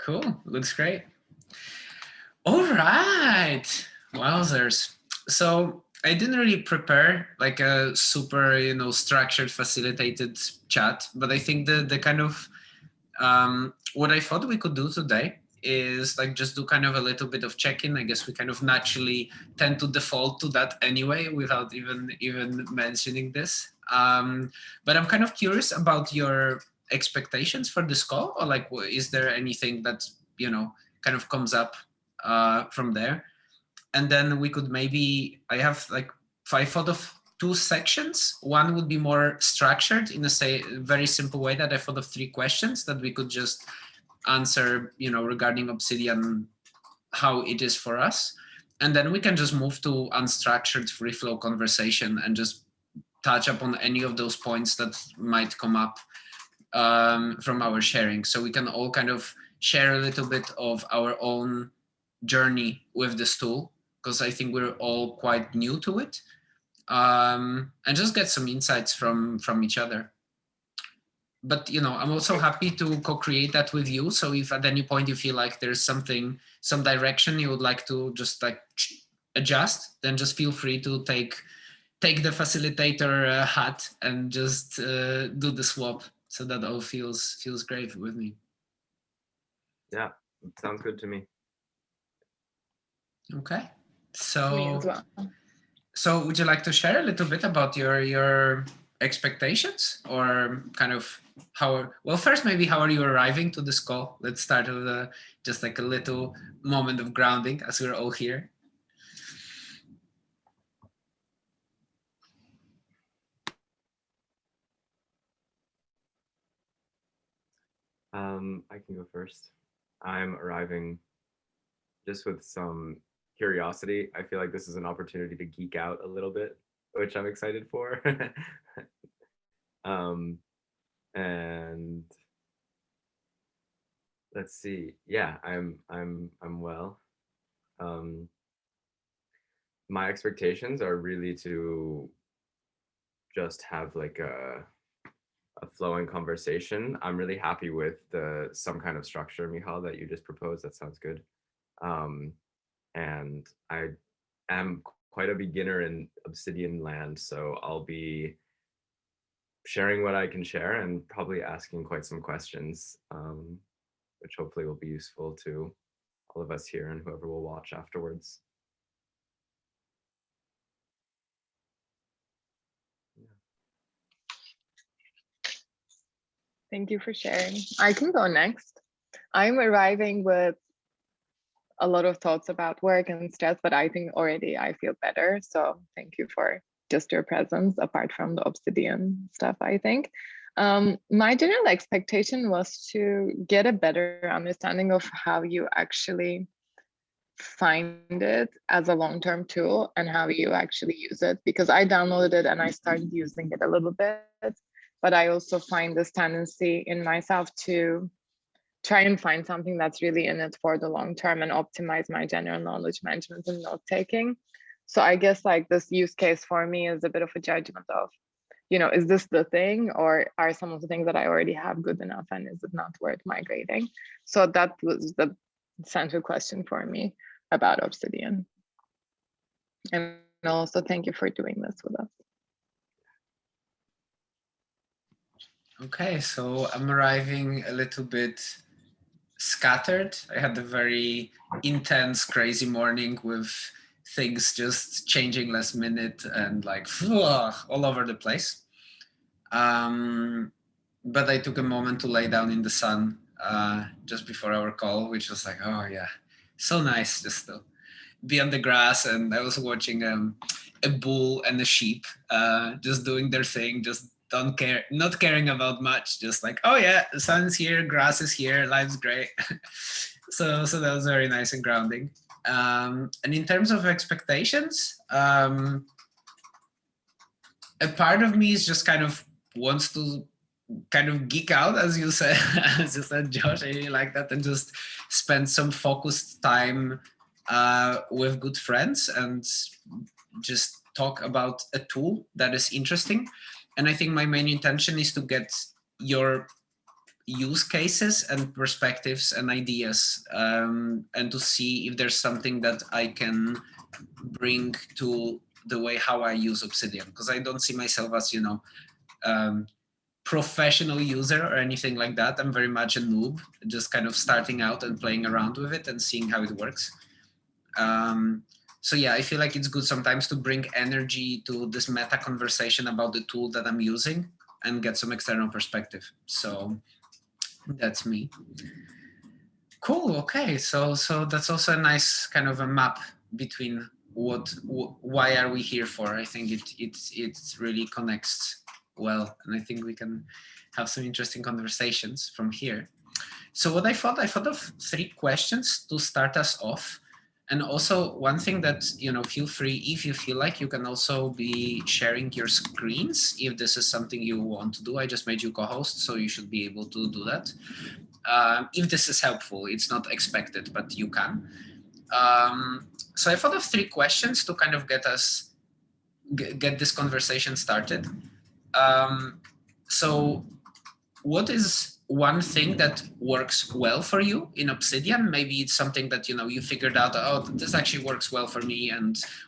Cool. Looks great. All right. Wowzers. So I didn't really prepare like a super, structured, facilitated chat, but I think the kind of what I thought we could do today is like just do kind of a little bit of check-in. I guess we kind of naturally tend to default to that anyway without even mentioning this. But I'm kind of curious about your expectations for this call, or like, is there anything that kind of comes up from there? And then we could maybe, I thought of two sections. One would be more structured in a very simple way that I thought of 3 questions that we could just answer, regarding Obsidian, how it is for us. And then we can just move to unstructured free flow conversation and just touch upon any of those points that might come up from our sharing. So we can all kind of share a little bit of our own journey with this tool, because I think we're all quite new to it, and just get some insights from each other. But I'm also happy to co-create that with you. So if at any point you feel like there's some direction you would like to just like adjust, then just feel free to take the facilitator hat and just do the swap. So that all feels great with me. Yeah, sounds good to me. Okay. Me as well. So would you like to share a little bit about your expectations, or kind of first maybe how are you arriving to this call? Let's start with just like a little moment of grounding as we're all here. I can go first. I'm arriving just with some curiosity. I feel like this is an opportunity to geek out a little bit, which I'm excited for. And let's see. Yeah, I'm well. My expectations are really to just have like a flowing conversation. I'm really happy with some kind of structure, Michal, that you just proposed. That sounds good. And I am quite a beginner in Obsidian land, so I'll be sharing what I can share and probably asking quite some questions, which hopefully will be useful to all of us here and whoever will watch afterwards. Thank you for sharing. I can go next. I'm arriving with a lot of thoughts about work and stress, but I think already I feel better. So thank you for just your presence, apart from the Obsidian stuff, I think. My general expectation was to get a better understanding of how you actually find it as a long-term tool and how you actually use it, because I downloaded it and I started using it a little bit, but I also find this tendency in myself to try and find something that's really in it for the long term and optimize my general knowledge management and note taking. So I guess like this use case for me is a bit of a judgment of, is this the thing, or are some of the things that I already have good enough, and is it not worth migrating? So that was the central question for me about Obsidian. And also thank you for doing this with us. Okay, so I'm arriving a little bit scattered. I had a very intense, crazy morning with things just changing last minute and like all over the place. But I took a moment to lay down in the sun just before our call, which was like, oh yeah, so nice just to be on the grass. And I was watching a bull and a sheep just doing their thing, just not caring about much, just like, oh yeah, the sun's here, grass is here, life's great. so that was very nice and grounding. And in terms of expectations, a part of me is just kind of wants to kind of geek out, as you said, Josh. I really like that, and just spend some focused time with good friends and just talk about a tool that is interesting. And I think my main intention is to get your use cases and perspectives and ideas, and to see if there's something that I can bring to the way how I use Obsidian, because I don't see myself as, professional user or anything like that. I'm very much a noob, just kind of starting out and playing around with it and seeing how it works. So yeah, I feel like it's good sometimes to bring energy to this meta conversation about the tool that I'm using and get some external perspective. So that's me. Cool. Okay. So that's also a nice kind of a map between why are we here for. I think it really connects well, and I think we can have some interesting conversations from here. So what I thought of 3 questions to start us off. And also one thing that, feel free, if you feel like, you can also be sharing your screens if this is something you want to do. I just made you co-host, so you should be able to do that. If this is helpful, it's not expected, but you can. So I thought of 3 questions to kind of get this conversation started. So what is one thing that works well for you in Obsidian? Maybe it's something that, you figured out, oh, this actually works well for me,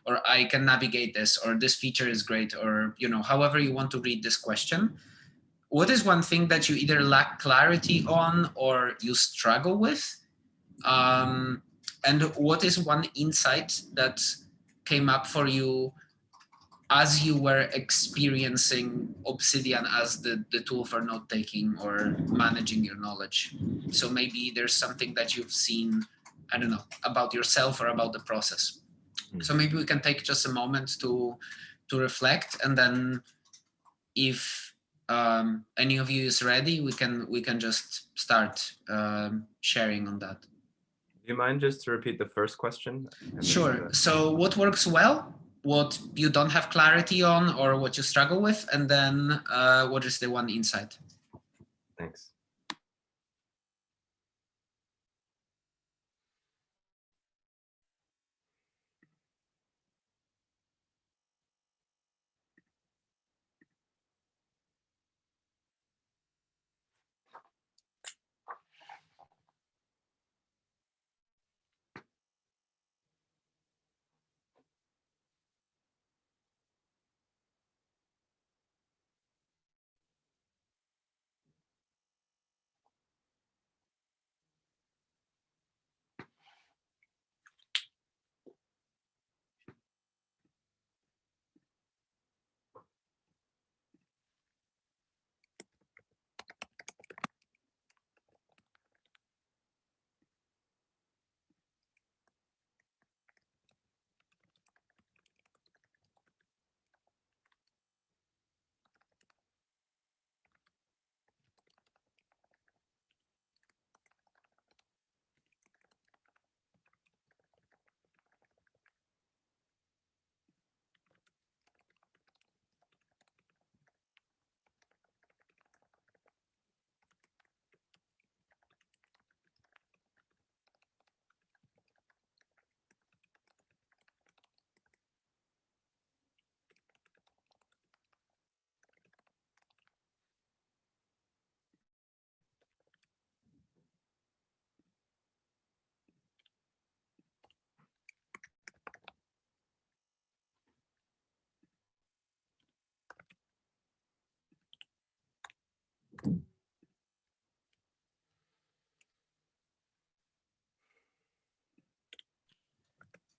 or I can navigate this, or this feature is great, or, however you want to read this question. What is one thing that you either lack clarity on or you struggle with? And what is one insight that came up for you as you were experiencing Obsidian as the tool for note-taking or managing your knowledge? So maybe there's something that you've seen, I don't know, about yourself or about the process. So maybe we can take just a moment to reflect, and then if any of you is ready, we can just start sharing on that. Do you mind just to repeat the first question? Sure. So what works well, what you don't have clarity on, or what you struggle with, and then what is the one insight? Thanks.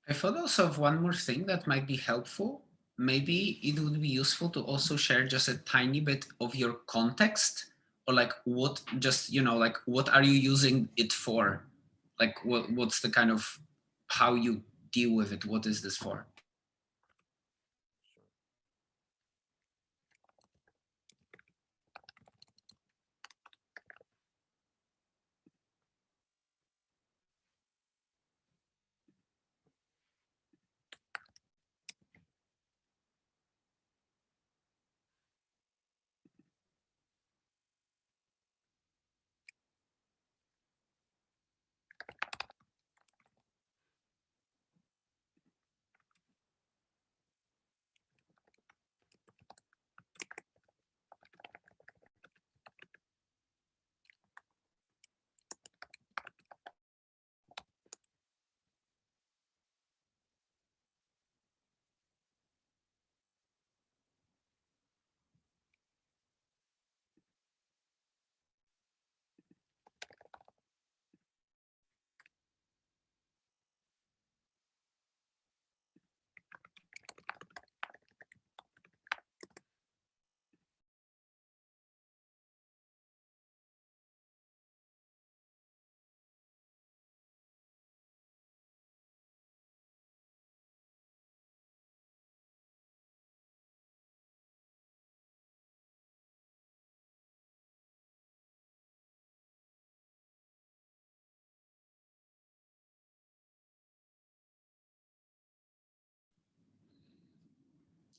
I thought also of one more thing that might be helpful. Maybe it would be useful to also share just a tiny bit of your context, or like what just, like what are you using it for? Like what's the kind of how you deal with it? What is this for?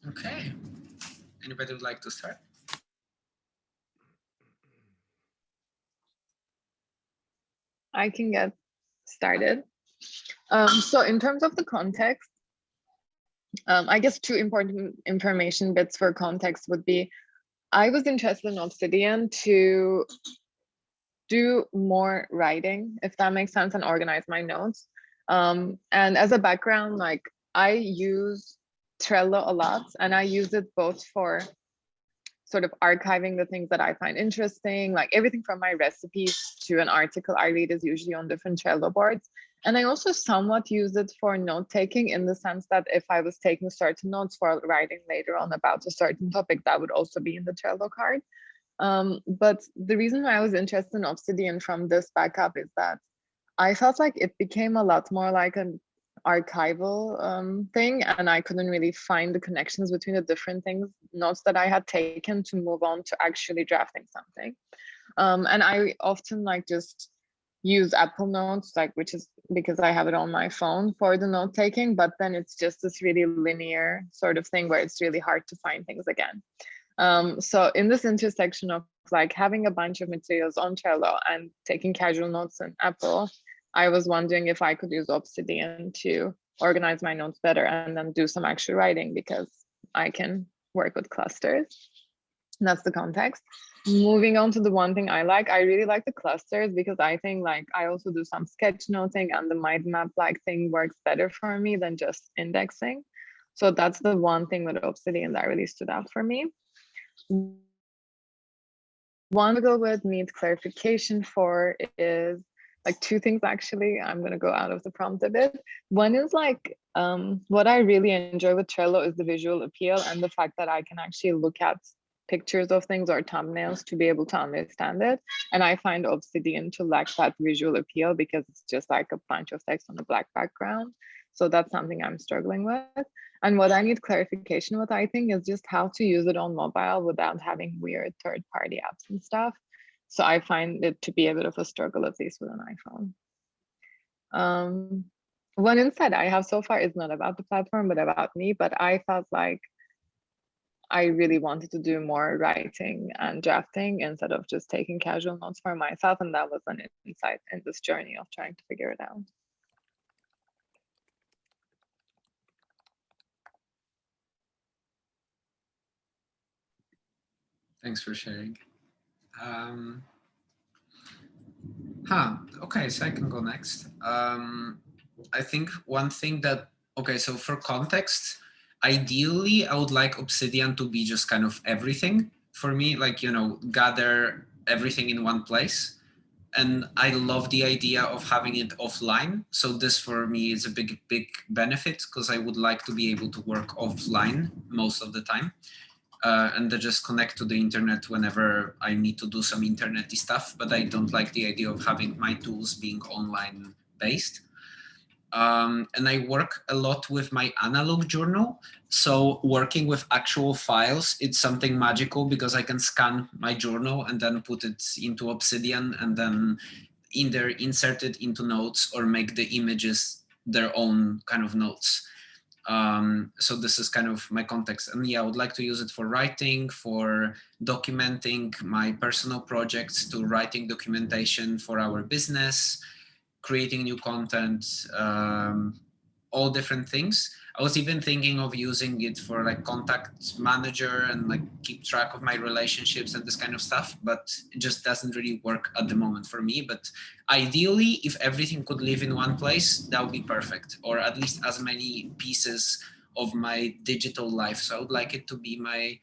Okay. Anybody would like to start? I can get started. So in terms of the context, I guess two important information bits for context would be, I was interested in Obsidian to do more writing, if that makes sense, and organize my notes. And as a background, like I use Trello a lot, and I use it both for sort of archiving the things that I find interesting, like everything from my recipes to an article I read is usually on different Trello boards. And I also somewhat use it for note taking, in the sense that if I was taking certain notes for writing later on about a certain topic, that would also be in the Trello card. But the reason why I was interested in Obsidian from this backup is that I felt like it became a lot more like an archival thing, and I couldn't really find the connections between the different things, notes that I had taken, to move on to actually drafting something. And I often like just use Apple Notes, like, which is because I have it on my phone for the note taking, but then it's just this really linear sort of thing where it's really hard to find things again. So in this intersection of like having a bunch of materials on Trello and taking casual notes in Apple, I was wondering if I could use Obsidian to organize my notes better and then do some actual writing, because I can work with clusters. That's the context. Moving on to the one thing I like, I really like the clusters, because I think like I also do some sketchnoting, and the mind map like thing works better for me than just indexing. So that's the one thing with Obsidian that really stood out for me. One to go with needs clarification for is like two things actually. I'm going to go out of the prompt a bit. One is like what I really enjoy with Trello is the visual appeal, and the fact that I can actually look at pictures of things or thumbnails to be able to understand it. And I find Obsidian to lack that visual appeal, because it's just like a bunch of text on a black background. So that's something I'm struggling with. And what I need clarification with, I think, is just how to use it on mobile without having weird third-party apps and stuff. So I find it to be a bit of a struggle, at least with an iPhone. One insight I have so far is not about the platform, but about me. But I felt like I really wanted to do more writing and drafting instead of just taking casual notes for myself. And that was an insight in this journey of trying to figure it out. Thanks for sharing. Okay, so I can go next. I think one thing that, okay, so for context, ideally, I would like Obsidian to be just kind of everything for me, like, you know, gather everything in one place. And I love the idea of having it offline. So this for me is a big benefit, because I would like to be able to work offline most of the time. And then just connect to the internet whenever I need to do some internety stuff. But I don't like the idea of having my tools being online based. And I work a lot with my analog journal. So working with actual files, it's something magical, because I can scan my journal and then put it into Obsidian and then either insert it into notes or make the images their own kind of notes. So this is kind of my context. And yeah, I would like to use it for writing, for documenting my personal projects, to writing documentation for our business, creating new content, all different things. I was even thinking of using it for like contact manager and like keep track of my relationships and this kind of stuff, but it just doesn't really work at the moment for me. But ideally, if everything could live in one place, that would be perfect, or at least as many pieces of my digital life. So I would like it to be my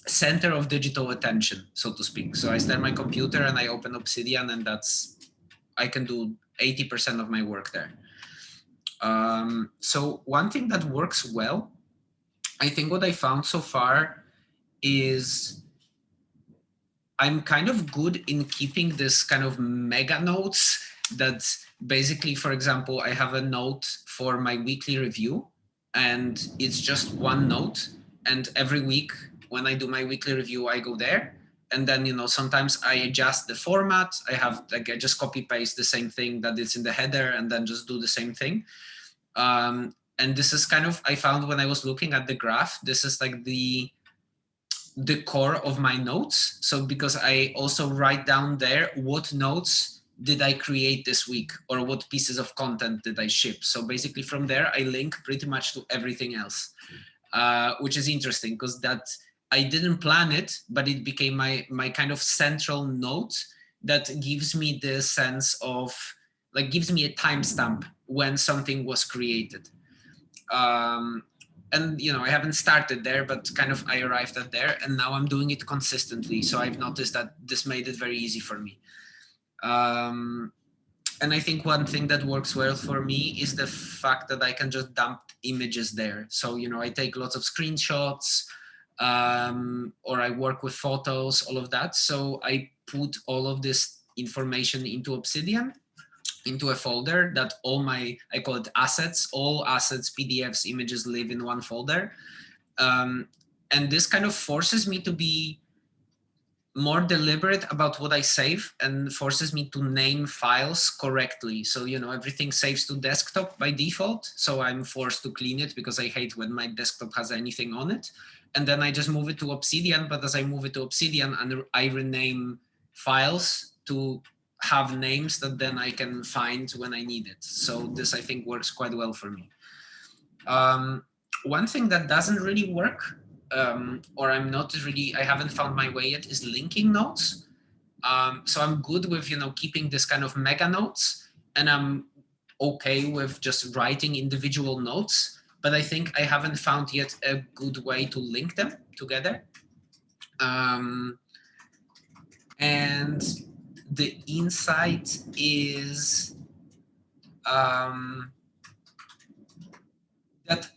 center of digital attention, so to speak. So I start my computer and I open Obsidian, and I can do 80% of my work there. So one thing that works well, I think what I found so far is I'm kind of good in keeping this kind of mega notes that basically, for example, I have a note for my weekly review, and it's just one note. And every week when I do my weekly review, I go there. And then, you know, sometimes I adjust the format. I just copy paste the same thing that is in the header and then just do the same thing. And this is kind of, I found when I was looking at the graph, this is like the core of my notes. So because I also write down there what notes did I create this week, or what pieces of content did I ship. So basically from there, I link pretty much to everything else, which is interesting because that I didn't plan it, but it became my kind of central note that gives me the sense of, like, gives me a timestamp when something was created. And you know, I haven't started there, but kind of I arrived at there, and now I'm doing it consistently. So I've noticed that this made it very easy for me. And I think one thing that works well for me is the fact that I can just dump images there. So, you know, I take lots of screenshots, or I work with photos, all of that. So I put all of this information into Obsidian, into a folder that all my, I call it assets, all assets, PDFs, images live in one folder. And this kind of forces me to be more deliberate about what I save and forces me to name files correctly. So, you know, everything saves to desktop by default. So I'm forced to clean it because I hate when my desktop has anything on it. And then I just move it to Obsidian. But as I move it to Obsidian, and I rename files to have names that then I can find when I need it. So this, I think, works quite well for me. One thing that doesn't really work, or I haven't found my way yet, is linking notes. So I'm good with, you know, keeping this kind of mega notes, and I'm okay with just writing individual notes, but I think I haven't found yet a good way to link them together. And the insight is that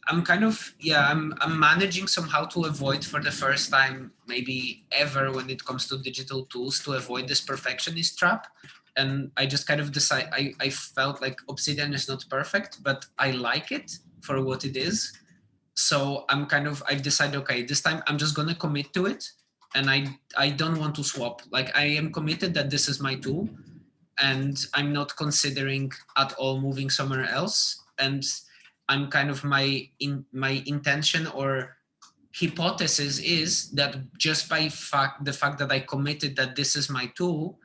I'm kind of, I'm managing somehow to avoid, for the first time maybe ever when it comes to digital tools, to avoid this perfectionist trap. And I just kind of I felt like Obsidian is not perfect, but I like it for what it is. So I've decided, okay, this time I'm just gonna commit to it, and I don't want to swap. Like, I am committed that this is my tool, and I'm not considering at all moving somewhere else. And I'm kind of my intention or hypothesis is that just by the fact that I committed that this is my tool,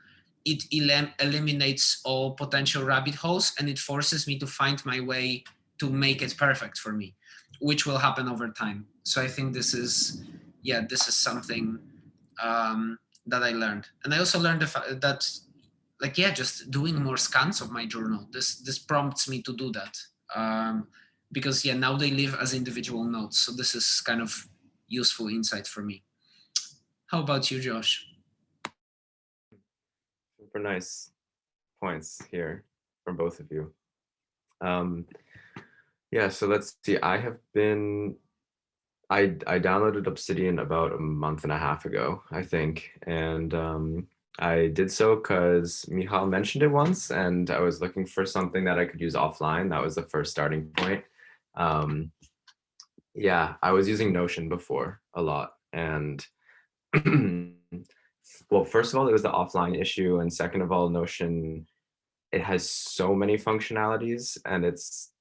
it eliminates all potential rabbit holes, and it forces me to find my way to make it perfect for me, which will happen over time. So I think this is something that I learned. And I also learned that, like, just doing more scans of my journal, this prompts me to do that, because now they live as individual notes. So this is kind of useful insight for me. How about you, Josh? Super nice points here from both of you. Yeah, so let's see. I downloaded Obsidian about a month and a half ago, I think. And I did so because Michal mentioned it once, and I was looking for something that I could use offline. That was the first starting point. Yeah, I was using Notion before a lot. And well, first of all, it was the offline issue. And second of all, Notion, it has so many functionalities, and it's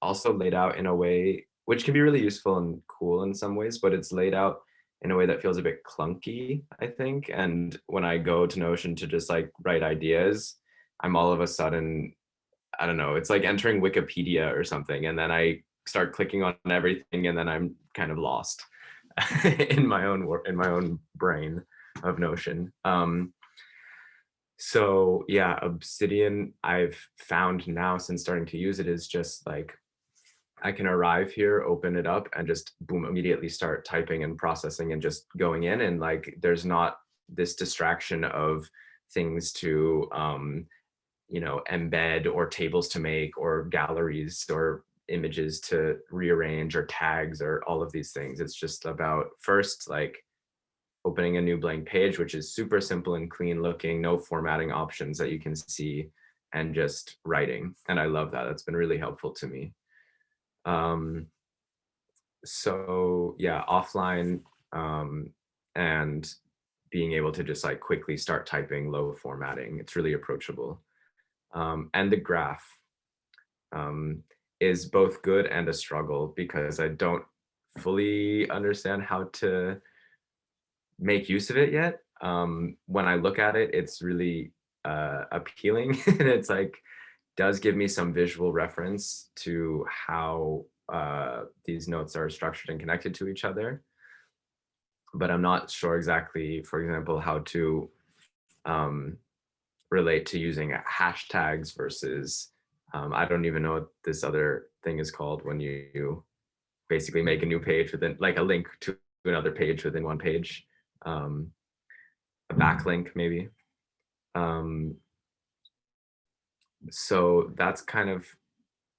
also laid out in a way which can be really useful and cool in some ways, but it's laid out in a way that feels a bit clunky, I think. And when I go to Notion to just like write ideas, I'm all of a sudden, I don't know, it's like entering Wikipedia or something. And then I start clicking on everything, and then I'm kind of lost in my own brain of Notion. So yeah, Obsidian, I've found now since starting to use it, is just like, I can arrive here, open it up, and just boom, immediately start typing and processing and just going in. And like, there's not this distraction of things to, embed, or tables to make, or galleries, or images to rearrange, or tags, or all of these things. It's just about first, like, opening a new blank page, which is super simple and clean looking, no formatting options that you can see, and just writing. And I love that. That's been really helpful to me. So yeah, offline, and being able to just like quickly start typing, low formatting, it's really approachable. And the graph, is both good and a struggle because I don't fully understand how to make use of it yet. When I look at it, it's really appealing and it's like does give me some visual reference to how these notes are structured and connected to each other. But I'm not sure exactly, for example, how to relate to using hashtags versus, I don't even know what this other thing is called when you basically make a new page within, like a link to another page within one page, a backlink maybe. So that's kind of,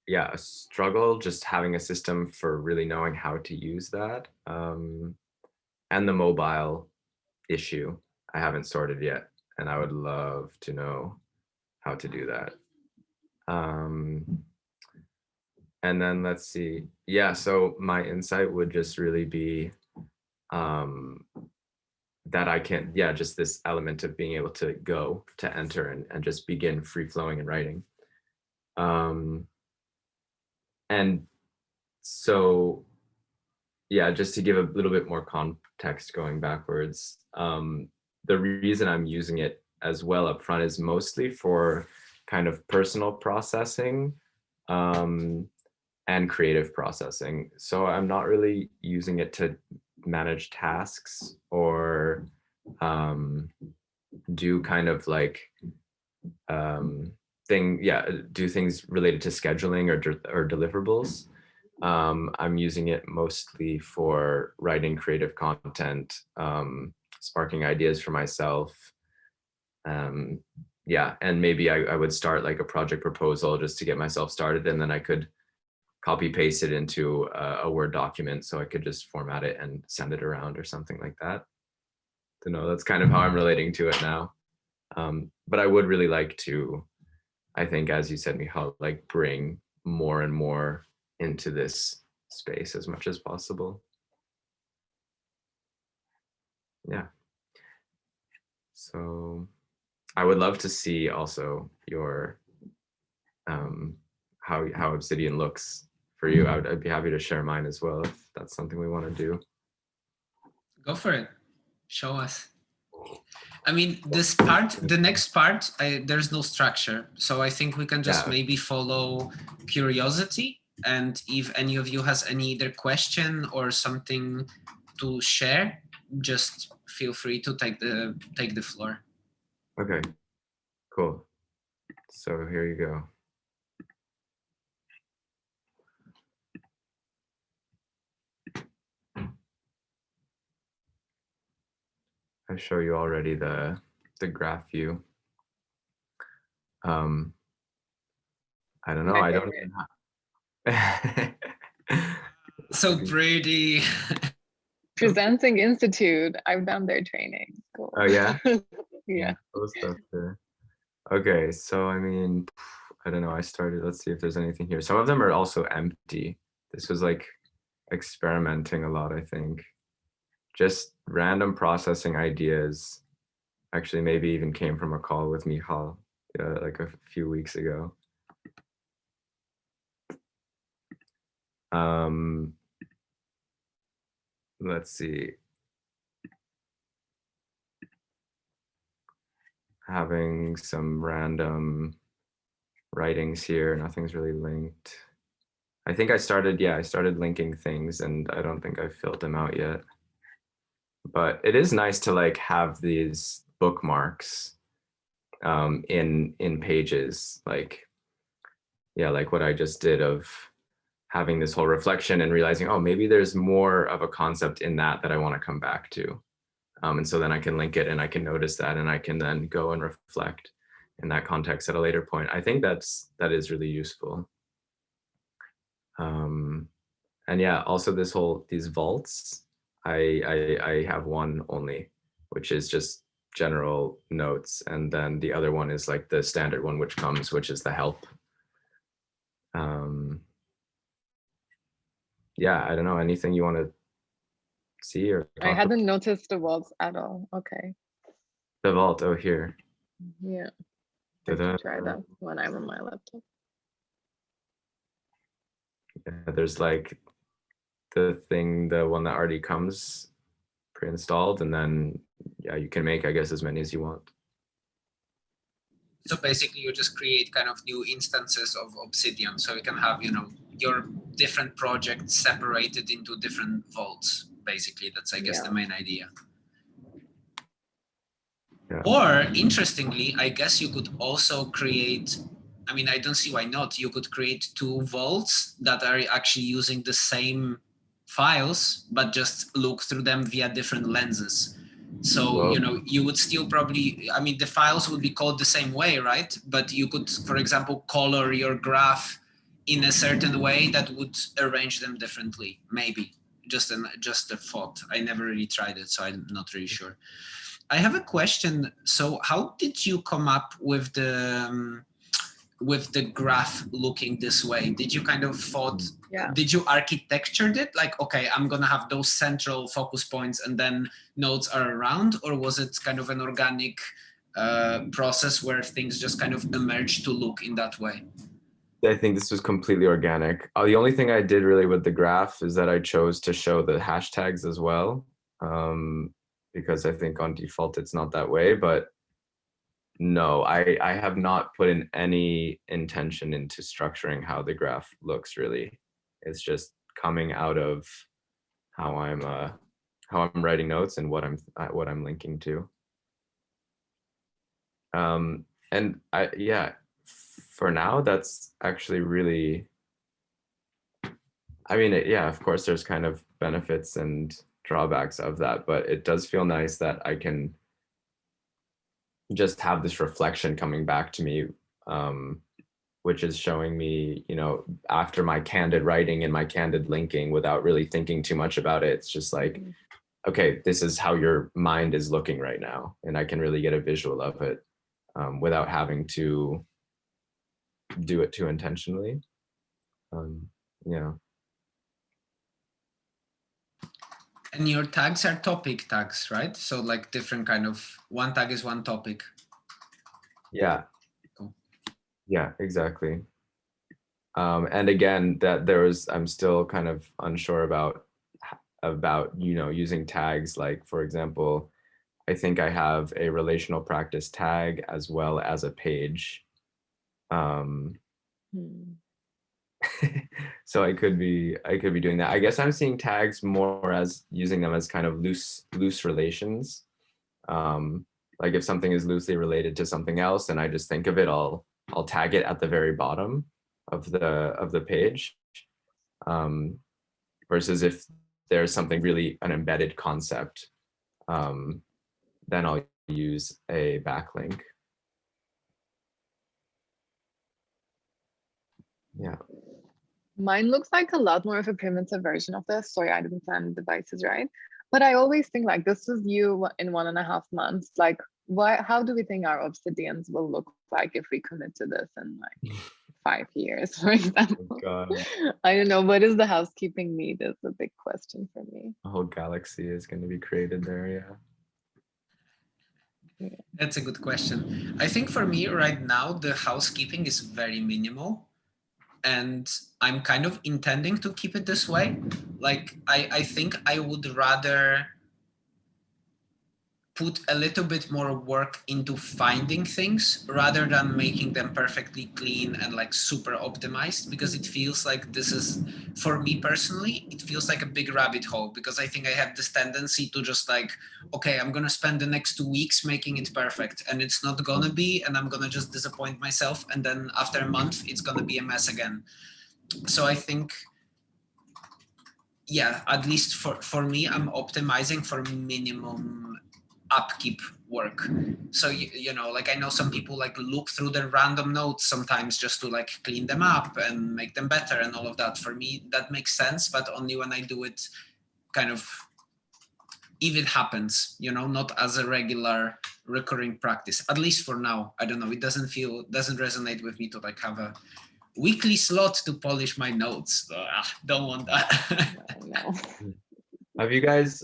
yeah, a struggle, just having a system for really knowing how to use that. And the mobile issue I haven't sorted yet, and I would love to know how to do that. And then let's see. Yeah, so my insight would just really be that I can, yeah, just this element of being able to go to enter and just begin free flowing and writing. And so, yeah, just to give a little bit more context going backwards, the reason I'm using it as well up front is mostly for kind of personal processing and creative processing. So I'm not really using it to manage tasks or do kind of like do things related to scheduling or deliverables. I'm using it mostly for writing creative content, sparking ideas for myself. Yeah, and maybe I would start like a project proposal just to get myself started, and then I could copy paste it into a Word document so I could just format it and send it around or something like that. To know, that's kind of how I'm relating to it now. But I would really like to, I think, as you said, Michal, like bring more and more into this space as much as possible. Yeah. So I would love to see also your how Obsidian looks for you. I'd be happy to share mine as well if that's something we want to do. Go for it. Show us. I mean, this part, the next part, there's no structure. So I think we can just maybe follow curiosity. And if any of you has any other question or something to share, just feel free to take the floor. Okay, cool. So here you go. I show you already the graph view. I don't know. I don't even have... So pretty. Presenting Institute. I've done their training. Cool. Oh yeah? Yeah. Cool stuff there. Okay, so I mean, I don't know. I started, let's see if there's anything here. Some of them are also empty. This was like experimenting a lot, I think. Just random processing ideas. Actually, maybe even came from a call with Michal like a few weeks ago. Let's see. Having some random writings here. Nothing's really linked. I think I started linking things and I don't think I've filled them out yet. But it is nice to like have these bookmarks in pages, like, yeah, like what I just did of having this whole reflection and realizing, oh, maybe there's more of a concept in that I want to come back to. And so then I can link it and I can notice that and I can then go and reflect in that context at a later point. I think that is really useful. And yeah, also these vaults, I have one only, which is just general notes. And then the other one is like the standard one, which is the help. Yeah, I don't know, anything you want to see or talk I hadn't noticed the vaults at all. Okay. The vault, oh, here. Yeah. I can try that when I'm on my laptop. there's like the one that already comes pre-installed, and then yeah, you can make, I guess, as many as you want. So basically you just create kind of new instances of Obsidian, so you can have, you know, your different projects separated into different vaults. Basically, that's, I guess, the main idea. Yeah. Or interestingly, I guess you could also create, I mean, I don't see why not. You could create two vaults that are actually using the same files, but just look through them via different lenses. So, Whoa. you know, you would still probably, I mean, the files would be called the same way, right? But you could, for example, color your graph in a certain way that would arrange them differently, maybe. Just a thought. I never really tried it, so I'm not really sure. I have a question. So how did you come up with the graph looking this way? Did you kind of thought, did you architectured it? Like, okay, I'm going to have those central focus points and then nodes are around, or was it kind of an organic process where things just kind of emerged to look in that way? I think this was completely organic. The only thing I did really with the graph is that I chose to show the hashtags as well. Because I think on default it's not that way, but no, I have not put in any intention into structuring how the graph looks really. It's just coming out of how I'm writing notes and what I'm linking to. And for now that's actually really, I mean, yeah, of course there's kind of benefits and drawbacks of that, but it does feel nice that I can just have this reflection coming back to me, which is showing me, you know, after my candid writing and my candid linking without really thinking too much about it. It's just like, okay, this is how your mind is looking right now. And I can really get a visual of it without having to do it too intentionally. Yeah. And your tags are topic tags, right? So like different kind of, one tag is one topic. Yeah. Cool. Yeah, exactly. And again, I'm still kind of unsure about, you know, using tags. Like, for example, I think I have a relational practice tag as well as a page. So I could be doing that. I guess I'm seeing tags more as using them as kind of loose relations. Like if something is loosely related to something else and I just think of it, I'll tag it at the very bottom of the page. Versus if there's something really an embedded concept, then I'll use a backlink. Yeah. Mine looks like a lot more of a primitive version of this. Sorry, I didn't plan the devices right. But I always think like this is you in 1.5 months. Like, how do we think our Obsidians will look like if we commit to this in like 5 years, for example? Oh God. I don't know. What is the housekeeping need is a big question for me. A whole galaxy is going to be created there, yeah. That's a good question. I think for me right now, the housekeeping is very minimal. And I'm kind of intending to keep it this way. Like, I think I would rather put a little bit more work into finding things rather than making them perfectly clean and like super optimized, because it feels like this is, for me personally, it feels like a big rabbit hole, because I think I have this tendency to just like, okay, I'm going to spend the next 2 weeks making it perfect and it's not going to be, and I'm going to just disappoint myself. And then after a month, it's going to be a mess again. So I think, yeah, at least for me, I'm optimizing for minimum upkeep work. So you know, like I know some people like look through the random notes sometimes just to like clean them up and make them better and all of that. For me, that makes sense, but only when I do it kind of, if it happens, you know, not as a regular recurring practice, at least for now. I don't know, it doesn't resonate with me to like have a weekly slot to polish my notes. Don't want that. No. Have you guys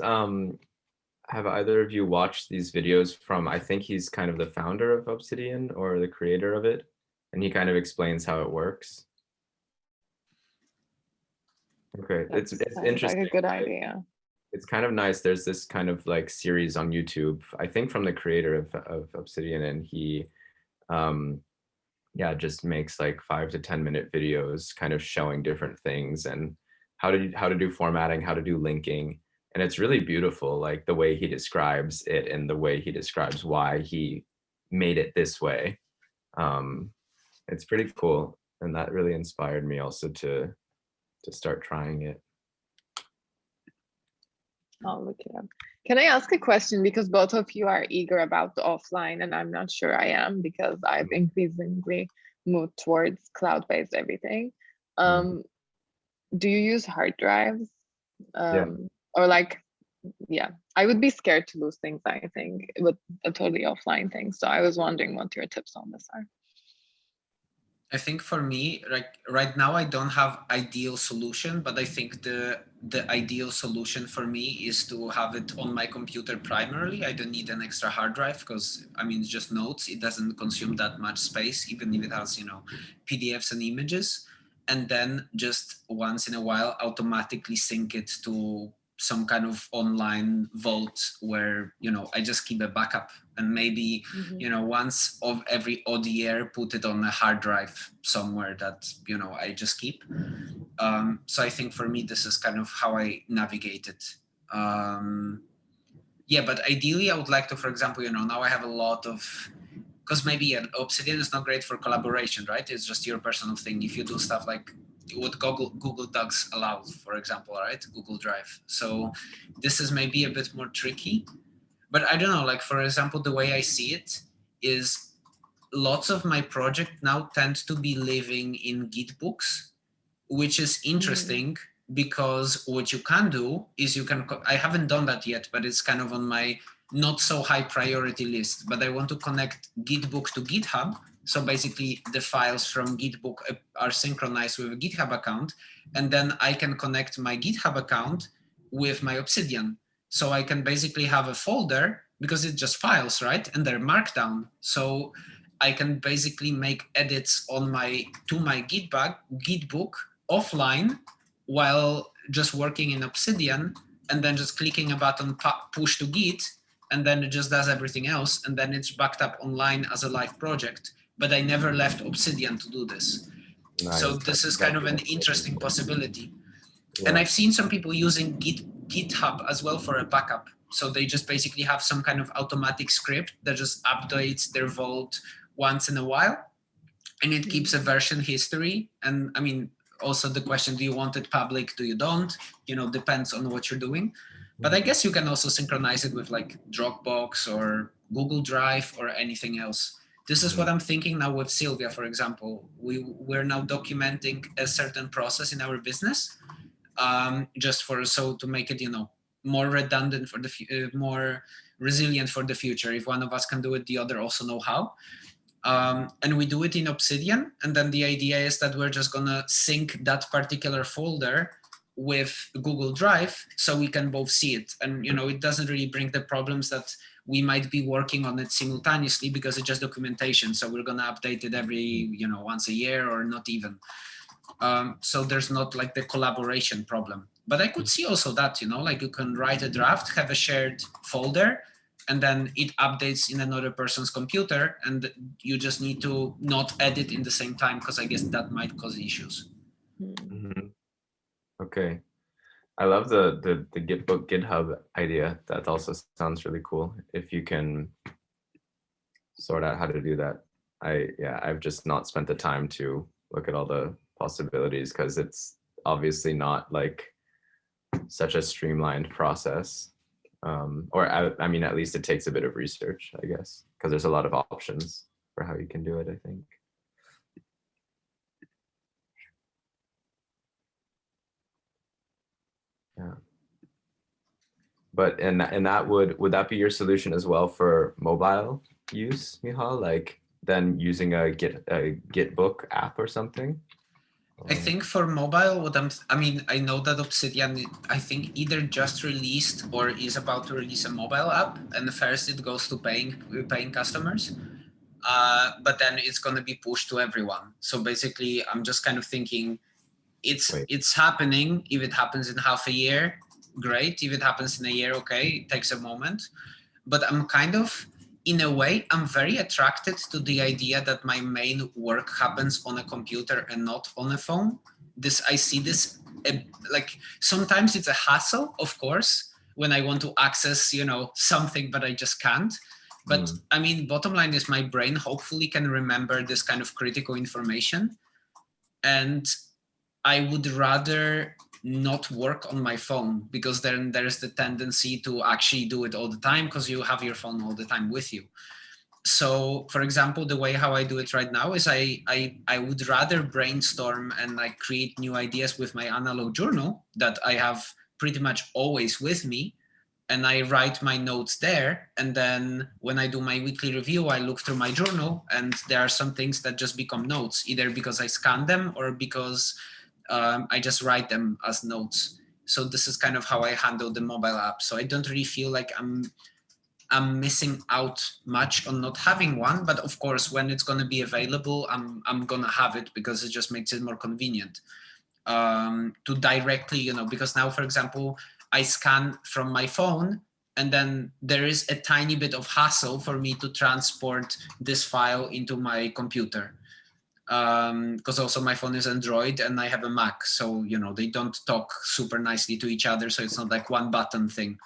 have either of you watched these videos from, I think he's kind of the founder of Obsidian or the creator of it, and he kind of explains how it works? Okay, That it's sounds like interesting. a good idea. It's kind of nice. There's this kind of like series on YouTube, I think from the creator of Obsidian, and he yeah, just makes like 5 to 10 minute videos kind of showing different things and how to do formatting, how to do linking. And it's really beautiful, like the way he describes it and the way he describes why he made it this way. It's pretty cool. And that really inspired me also to start trying it. I'll look it up. Can I ask a question? Because both of you are eager about the offline, and I'm not sure I am because I've increasingly moved towards cloud-based everything. Do you use hard drives? Yeah. Or like, yeah, I would be scared to lose things, I think, with a totally offline thing. So I was wondering what your tips on this are. I think for me, like right now, I don't have ideal solution, but I think the ideal solution for me is to have it on my computer primarily. I don't need an extra hard drive because I mean, it's just notes. It doesn't consume that much space, even if it has, you know, PDFs and images. And then just once in a while, automatically sync it to some kind of online vault where, you know, I just keep a backup, and maybe you know, once of every odd year, put it on a hard drive somewhere that, you know, I just keep. So I think for me, this is kind of how I navigate it. Yeah, but ideally, I would like to, for example, you know, now I have a lot of, because maybe Obsidian is not great for collaboration, right? It's just your personal thing. If you do stuff like what Google Docs allows, for example, right? Google Drive. So this is maybe a bit more tricky. But I don't know, like, for example, the way I see it is lots of my project now tend to be living in Git books, which is interesting because what you can do is you can, I haven't done that yet, but it's kind of on my not so high priority list, but I want to connect Gitbook to GitHub. So basically the files from Gitbook are synchronized with a GitHub account, and then I can connect my GitHub account with my Obsidian. So I can basically have a folder because it's just files, right? And they're Markdown. So I can basically make edits on to my Gitbook offline while just working in Obsidian, and then just clicking a button, push to Git, and then it just does everything else, and then it's backed up online as a live project. But I never left Obsidian to do this. Nice. So this is kind of an interesting possibility. Yeah. And I've seen some people using GitHub as well for a backup. So they just basically have some kind of automatic script that just updates their vault once in a while, and it keeps a version history. And I mean, also the question, do you want it public? Do you don't? You know, depends on what you're doing. But I guess you can also synchronize it with like Dropbox or Google Drive or anything else. This is what I'm thinking now with Silvia, for example. We're now documenting a certain process in our business, just to make it, you know, more redundant for the more resilient for the future. If one of us can do it, the other also know how. And we do it in Obsidian. And then the idea is that we're just gonna sync that particular folder with Google Drive so we can both see it. And, you know, it doesn't really bring the problems that we might be working on it simultaneously because it's just documentation. So we're gonna update it every, you know, once a year or not even. So there's not like the collaboration problem. But I could see also that, you know, like you can write a draft, have a shared folder, and then it updates in another person's computer, and you just need to not edit in the same time, because I guess that might cause issues. Okay. I love the Gitbook GitHub idea. That also sounds really cool. If you can sort out how to do that. I've just not spent the time to look at all the possibilities because it's obviously not like such a streamlined process. Or I mean, at least it takes a bit of research, I guess, because there's a lot of options for how you can do it, I think. Yeah. But and that would that be your solution as well for mobile use, Michal? Like then using a Gitbook app or something? I think for mobile, I know that Obsidian, I think either just released or is about to release a mobile app, and first it goes to paying customers, but then it's going to be pushed to everyone. So basically, I'm just kind of thinking, it's happening. If it happens in half a year, great. If it happens in a year, okay, it takes a moment. But I'm kind of, in a way, I'm very attracted to the idea that my main work happens on a computer and not on a phone. I see this, like, sometimes it's a hassle, of course, when I want to access, something, but I just can't. But I mean, bottom line is my brain hopefully can remember this kind of critical information. And I would rather not work on my phone, because then there's the tendency to actually do it all the time because you have your phone all the time with you. So, for example, the way how I do it right now is I would rather brainstorm and like create new ideas with my analog journal that I have pretty much always with me. And I write my notes there. And then when I do my weekly review, I look through my journal, and there are some things that just become notes, either because I scan them or because I just write them as notes. So this is kind of how I handle the mobile app. So I don't really feel like I'm missing out much on not having one. But of course, when it's going to be available, I'm going to have it, because it just makes it more convenient to directly, because now, for example, I scan from my phone, and then there is a tiny bit of hassle for me to transport this file into my computer. Because also my phone is Android and I have a Mac, so they don't talk super nicely to each other, so it's not like one button thing.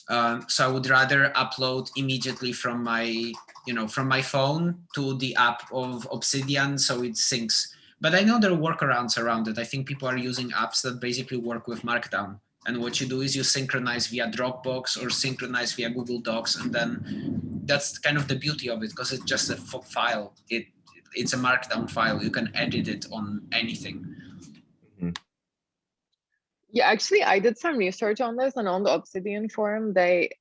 So I would rather upload immediately from my phone to the app of Obsidian, so it syncs. But I know there are workarounds around it. I think people are using apps that basically work with Markdown, and what you do is you synchronize via Dropbox or synchronize via Google Docs, and then that's kind of the beauty of it, because it's just a file. It's a Markdown file. You can edit it on anything. Yeah, actually, I did some research on this, and on the Obsidian forum, they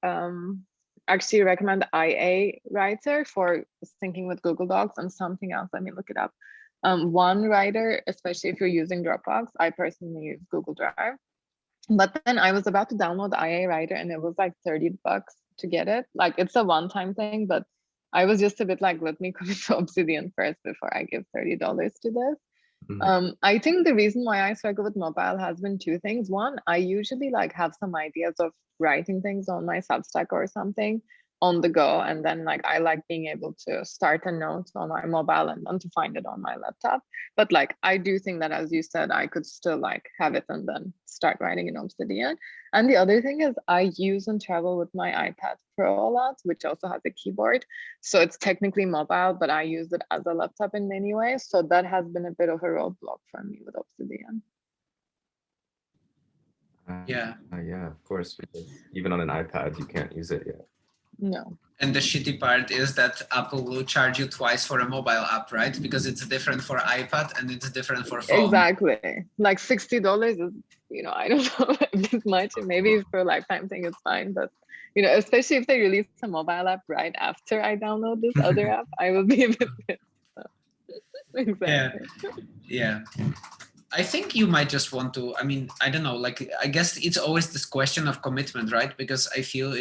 actually recommend IA Writer for syncing with Google Docs, and something else. Let me look it up. OneWriter, especially if you're using Dropbox. I personally use Google Drive. But then I was about to download the IA Writer, and it was like $30 to get it. Like, it's a one-time thing, but I was just a bit like, let me commit to Obsidian first before I give $30 to this. I think the reason why I struggle with mobile has been two things. One, I usually like have some ideas of writing things on my Substack or something on the go, and then like I like being able to start a note on my mobile and then to find it on my laptop. But like I do think that, as you said, I could still like have it and then start writing in Obsidian. And the other thing is I use and travel with my iPad Pro a lot, which also has a keyboard. So it's technically mobile, but I use it as a laptop in many ways. So that has been a bit of a roadblock for me with Obsidian. Yeah, of course, because even on an iPad, you can't use it yet. No. And the shitty part is that Apple will charge you twice for a mobile app, right? Because it's different for iPad and it's different for phone. Exactly. Like $60 is, I don't know if it's much. Maybe for a lifetime thing, it's fine. But, especially if they release a mobile app right after I download this other app, I will be a bit pissed. So. Exactly. Yeah. I think you might just want to, I don't know, like, I guess it's always this question of commitment, right? Because I feel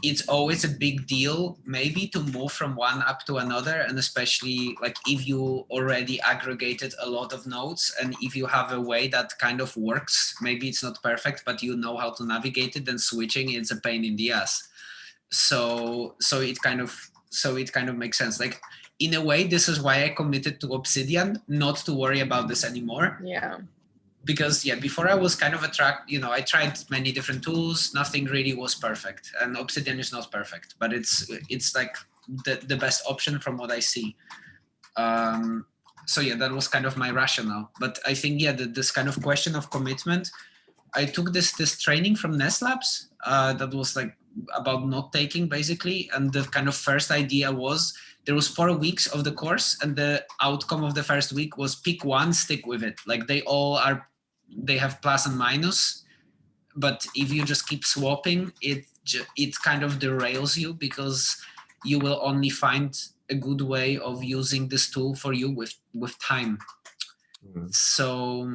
it's always a big deal maybe to move from one app to another, and especially like if you already aggregated a lot of notes, and if you have a way that kind of works, maybe it's not perfect, but you know how to navigate it, then switching it's a pain in the ass. So it kind of makes sense. Like, in a way, this is why I committed to Obsidian, not to worry about this anymore. Yeah. Because before I was kind of I tried many different tools, nothing really was perfect, and Obsidian is not perfect, but it's like the best option from what I see. So that was kind of my rationale. But I think this kind of question of commitment, I took this training from Nest Labs that was like about note taking basically, and the kind of first idea was there was 4 weeks of the course, and the outcome of the first week was pick one, stick with it. Like they have plus and minus, but if you just keep swapping, it kind of derails you, because you will only find a good way of using this tool for you with time. So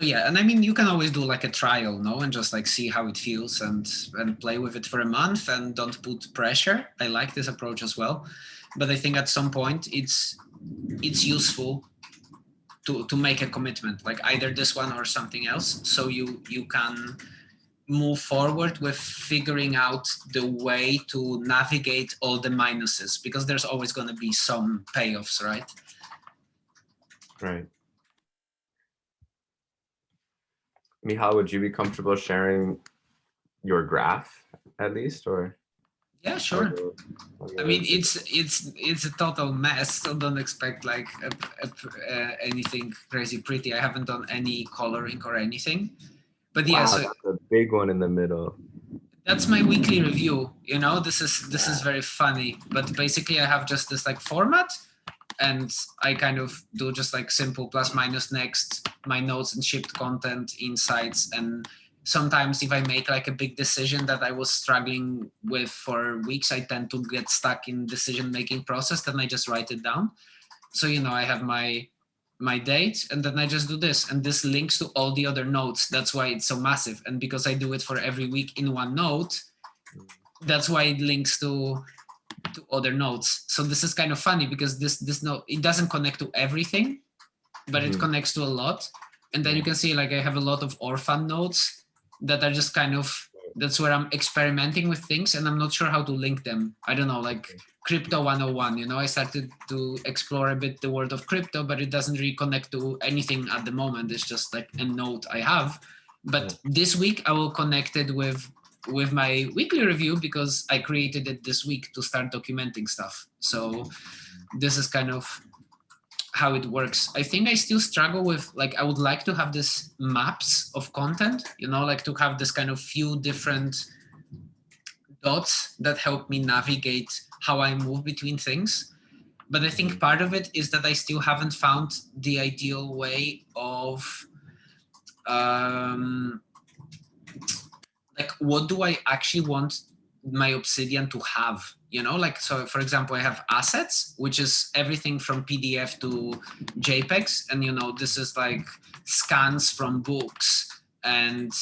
and you can always do like a trial, no, and just like see how it feels and play with it for a month and don't put pressure. I like this approach as well, but I think at some point it's useful to make a commitment, like either this one or something else, so you can move forward with figuring out the way to navigate all the minuses, because there's always going to be some payoffs, right? Right. Michal, would you be comfortable sharing your graph at least, or? Yeah, sure. I mean, it's a total mess, so don't expect like anything crazy pretty. I haven't done any coloring or anything, but yeah, Wow, so that's a big one in the middle. that's my weekly review. You know, this is very funny, but basically I have just this like format, and I kind of do just like simple plus minus next, my notes and shipped content, insights, and sometimes if I make like a big decision that I was struggling with for weeks, I tend to get stuck in decision making process, then I just write it down. So, you know, I have my date, and then I just do this, and this links to all the other notes. That's why it's so massive. And because I do it for every week in one note, that's why it links to other nodes. So this is kind of funny because this note, it doesn't connect to everything, but it connects to a lot. And then you can see like I have a lot of orphan nodes that are just kind of, that's where I'm experimenting with things and I'm not sure how to link them. I don't know, like crypto 101, you know, I started to explore a bit the world of crypto, but it doesn't really connect to anything at the moment. It's just like a node I have. But this week I will connect it with my weekly review because I created it this week to start documenting stuff. So this is kind of how it works. I think I still struggle with, like, I would like to have this maps of content, you know, like to have this kind of few different dots that help me navigate how I move between things. But I think part of it is that I still haven't found the ideal way of like, what do I actually want my Obsidian to have? You know, like, so for example, I have assets, which is everything from PDF to JPEGs. And, you know, this is like scans from books and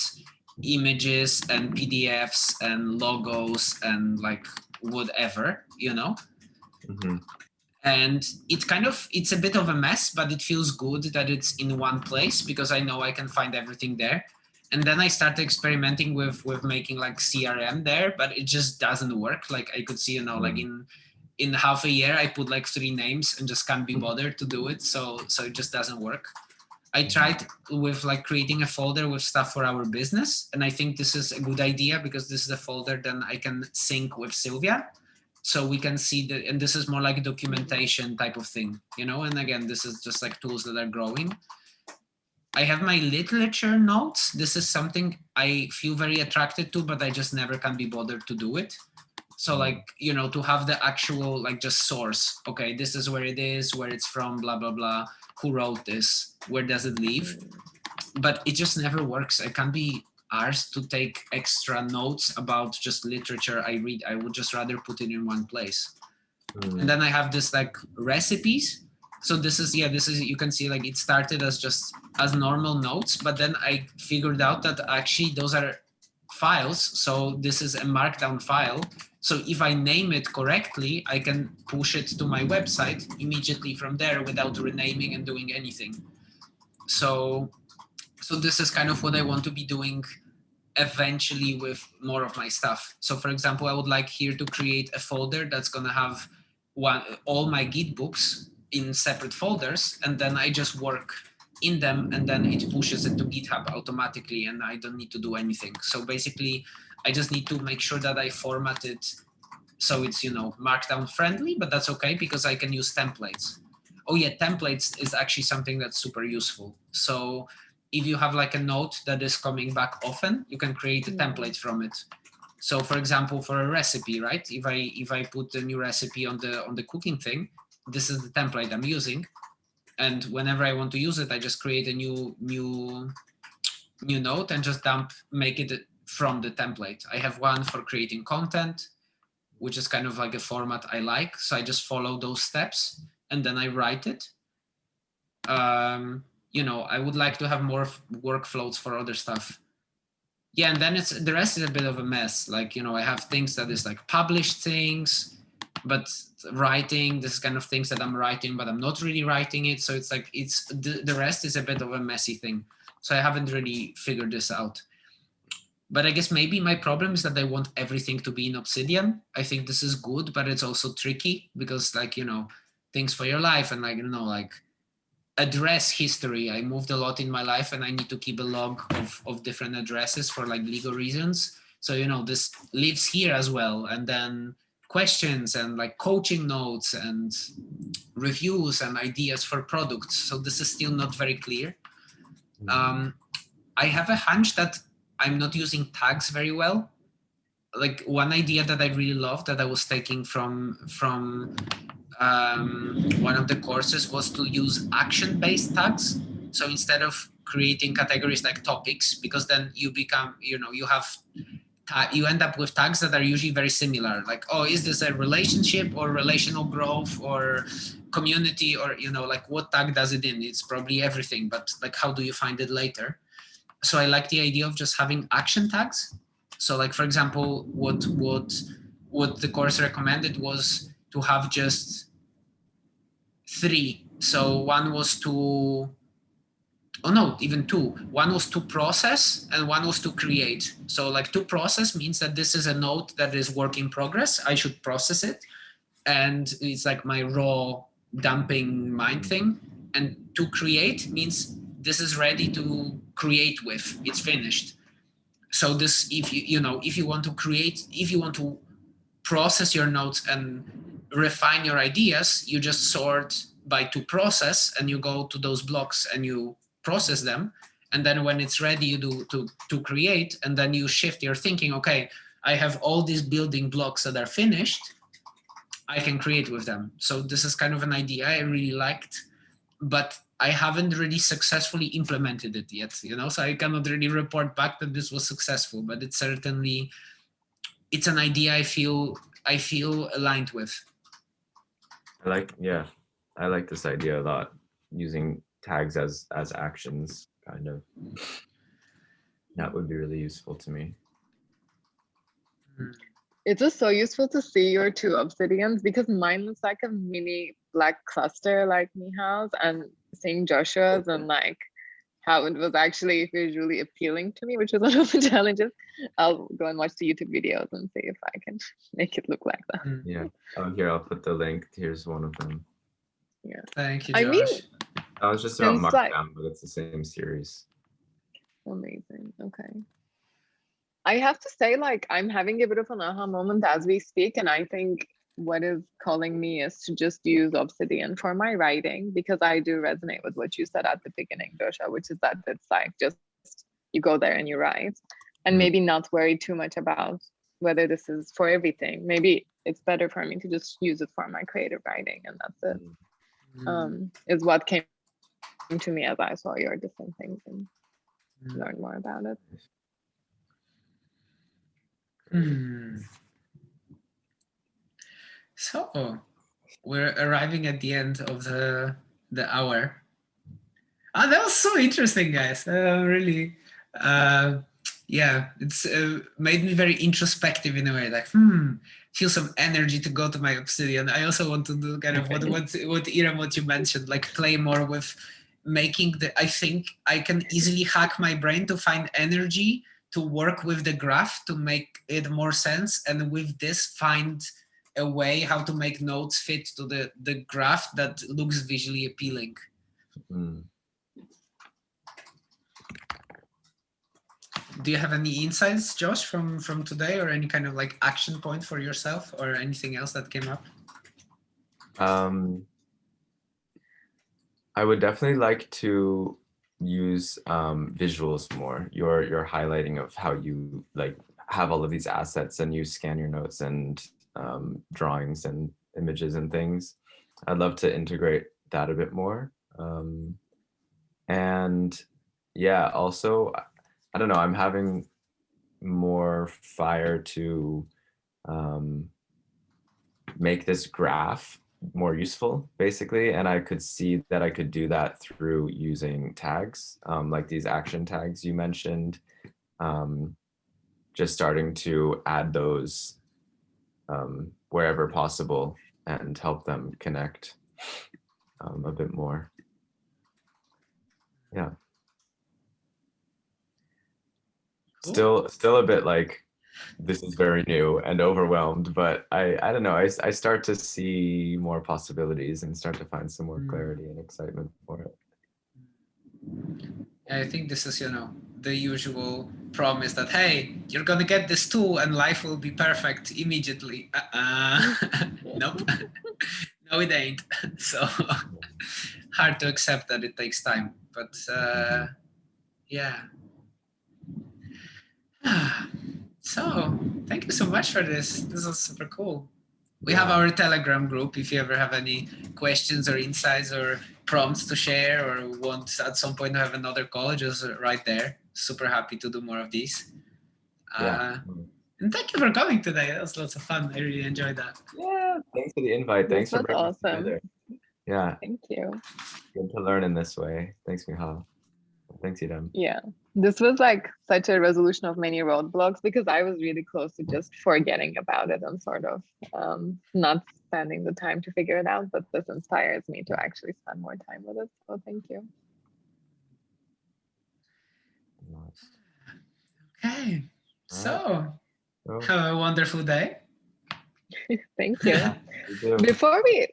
images and PDFs and logos and like whatever, you know? And it kind of, it's a bit of a mess, but it feels good that it's in one place because I know I can find everything there. And then I started experimenting with making like CRM there, but it just doesn't work. Like I could see, you know, like in half a year, I put like 3 names and just can't be bothered to do it. So it just doesn't work. I tried with like creating a folder with stuff for our business. And I think this is a good idea because this is a folder then I can sync with Silvia. So we can see that, and this is more like a documentation type of thing, you know? And again, this is just like tools that are growing. I have my literature notes. This is something I feel very attracted to, but I just never can be bothered to do it. So like, you know, to have the actual, like just source. Okay, this is where it is, where it's from, blah, blah, blah. Who wrote this? Where does it live? But it just never works. I can't be arsed to take extra notes about just literature I read. I would just rather put it in one place. And then I have this like recipes. So this is, you can see like it started as just as normal notes, but then I figured out that actually those are files. So this is a Markdown file. So if I name it correctly, I can push it to my website immediately from there without renaming and doing anything. So this is kind of what I want to be doing eventually with more of my stuff. So for example, I would like here to create a folder that's going to have all my Git books in separate folders, and then I just work in them, and then it pushes it to GitHub automatically, and I don't need to do anything. So basically, I just need to make sure that I format it so it's, you know, Markdown friendly, but that's okay because I can use templates. Oh yeah, templates is actually something that's super useful. So if you have like a note that is coming back often, you can create a template from it. So for example, for a recipe, right? If I put a new recipe on the cooking thing, this is the template I'm using. And whenever I want to use it, I just create a new note and just make it from the template. I have one for creating content, which is kind of like a format I like. So I just follow those steps and then I write it. You know, I would like to have more workflows for other stuff. Yeah, and then the rest is a bit of a mess. Like, you know, I have things that is like published things, but writing, this kind of things that I'm writing, but I'm not really writing it. So it's like, it's the rest is a bit of a messy thing. So I haven't really figured this out. But I guess maybe my problem is that I want everything to be in Obsidian. I think this is good, but it's also tricky because, like, you know, things for your life and, like, you know, like address history. I moved a lot in my life and I need to keep a log of different addresses for like legal reasons. So, you know, this lives here as well. And then questions and like coaching notes and reviews and ideas for products. So this is still not very clear. I have a hunch that I'm not using tags very well. Like one idea that I really love that I was taking from one of the courses was to use action-based tags. So instead of creating categories like topics, because then you become, you know, you end up with tags that are usually very similar. Like, oh, is this a relationship or relational growth or community, or, you know, like what tag does it in? It's probably everything, but like, how do you find it later? So I like the idea of just having action tags. So like, for example, what the course recommended was to have just 3. So one was to, oh no, even 2. One was to process and one was to create. So like, to process means that this is a node that is work in progress. I should process it. And it's like my raw dumping mind thing. And to create means this is ready to create with, it's finished. So this, if you want to create, if you want to process your notes and refine your ideas, you just sort by to process and you go to those blocks and you process them. And then when it's ready, you do to create, and then you shift your thinking. Okay, I have all these building blocks that are finished. I can create with them. So this is kind of an idea I really liked, but I haven't really successfully implemented it yet, you know, so I cannot really report back that this was successful, but it's certainly, it's an idea I feel aligned with. I like this idea a lot, using tags as actions, kind of. That would be really useful to me. It's just so useful to see your 2 obsidians, because mine looks like a mini black cluster like Michal's, and seeing Joshua's and like how it was actually visually appealing to me, which was one of the challenges. I'll go and watch the YouTube videos and see if I can make it look like that. Yeah. Oh, here, I'll put the link. Here's one of them. Yeah. Thank you, Josh. I mean, That was just about since, Markdown, but it's the same series. amazing. Okay. I have to say, like, I'm having a bit of an aha moment as we speak, and I think what is calling me is to just use Obsidian for my writing, because I do resonate with what you said at the beginning, Joshua, which is that it's like just you go there and you write, and maybe not worry too much about whether this is for everything. Maybe it's better for me to just use it for my creative writing, and that's it. Is what came to me as I saw your different things and learned more about it. So we're arriving at the end of the hour. That was so interesting, guys. Really, yeah, it's made me very introspective in a way. Like, feel some energy to go to my Obsidian. I also want to do kind of what Iram, what you mentioned, like play more with making I think I can easily hack my brain to find energy to work with the graph to make it more sense, and with this find a way how to make nodes fit to the graph that looks visually appealing. Do you have any insights, Josh, from today, or any kind of like action point for yourself, or anything else that came up? I would definitely like to use visuals more. Your highlighting of how you like have all of these assets and you scan your notes and drawings and images and things. I'd love to integrate that a bit more. And yeah, also, I don't know, I'm having more fire to make this graph more useful, basically. And I could see that I could do that through using tags, like these action tags you mentioned, just starting to add those wherever possible and help them connect a bit more. Yeah. Cool. Still a bit like this is very new and overwhelmed, but I don't know. I start to see more possibilities and start to find some more clarity and excitement for it. I think this is, the usual promise that, hey, you're gonna get this tool and life will be perfect immediately. Nope. No, it ain't. So hard to accept that it takes time. But yeah. So thank you so much for this. This is super cool. We have our Telegram group. If you ever have any questions or insights or prompts to share or want at some point to have another call, just right there. Super happy to do more of these. And thank you for coming today. That was lots of fun. I really enjoyed that. Yeah, thanks for the invite. This Thanks for was bringing us awesome. together. Yeah, Thank you. good to learn in this way. Thanks, Michal. Thanks, Idem. Yeah, this was like such a resolution of many roadblocks because I was really close to just forgetting about it and sort of not spending the time to figure it out. But this inspires me to actually spend more time with it. So thank you. Okay, so have a wonderful day. Thank you. You too. Before we